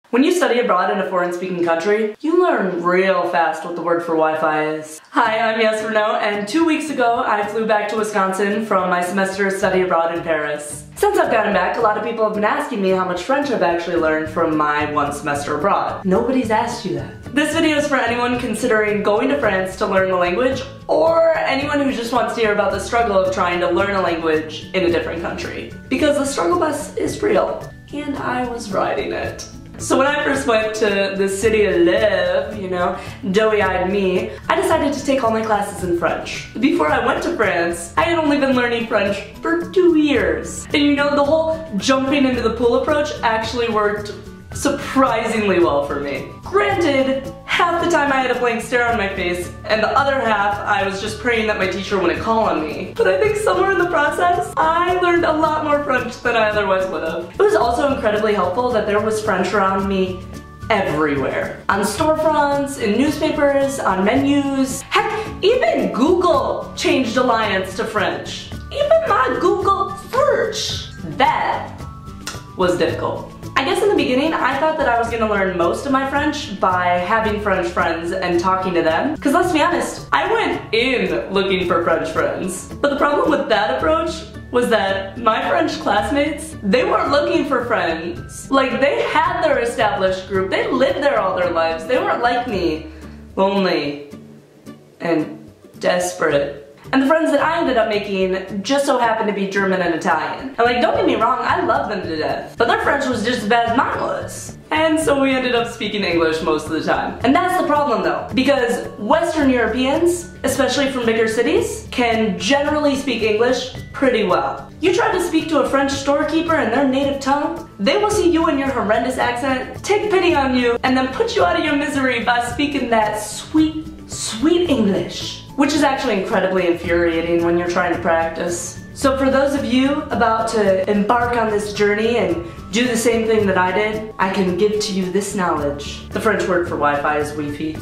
When you study abroad in a foreign-speaking country, you learn real fast what the word for Wi-Fi is. Hi, I'm Yes or No, and 2 weeks ago I flew back to Wisconsin from my semester of study abroad in Paris. Since I've gotten back, a lot of people have been asking me how much French I've actually learned from my 1 semester abroad. Nobody's asked you that. This video is for anyone considering going to France to learn the language, or anyone who just wants to hear about the struggle of trying to learn a language in a different country. Because the struggle bus is real, and I was riding it. So when I first went to the city of love, you know, doughy-eyed me, I decided to take all my classes in French. Before I went to France, I had only been learning French for 2 years. And you know, the whole jumping into the pool approach actually worked surprisingly well for me. Granted, half the time I had a blank stare on my face, and the other half I was just praying that my teacher wouldn't call on me. But I think somewhere in the process, I learned a lot more French than I otherwise would have. It was also incredibly helpful that there was French around me everywhere. On storefronts, in newspapers, on menus. Heck, even Google changed alliance to French. Even my Google search. That was difficult. I guess in the beginning, I thought that I was gonna learn most of my French by having French friends and talking to them. Because let's be honest, I went in looking for French friends. But the problem with that approach was that my French classmates, they weren't looking for friends. Like, they had their established group. They lived there all their lives. They weren't like me, lonely and desperate. And the friends that I ended up making just so happened to be German and Italian. And like, don't get me wrong, I love them to death. But their French was just as bad as mine was. And so we ended up speaking English most of the time. And that's the problem though, because Western Europeans, especially from bigger cities, can generally speak English pretty well. You try to speak to a French storekeeper in their native tongue, they will see you and your horrendous accent, take pity on you, and then put you out of your misery by speaking that sweet, sweet English. Which is actually incredibly infuriating when you're trying to practice. So for those of you about to embark on this journey and do the same thing that I did, I can give to you this knowledge. The French word for Wi-Fi is Wi-Fi.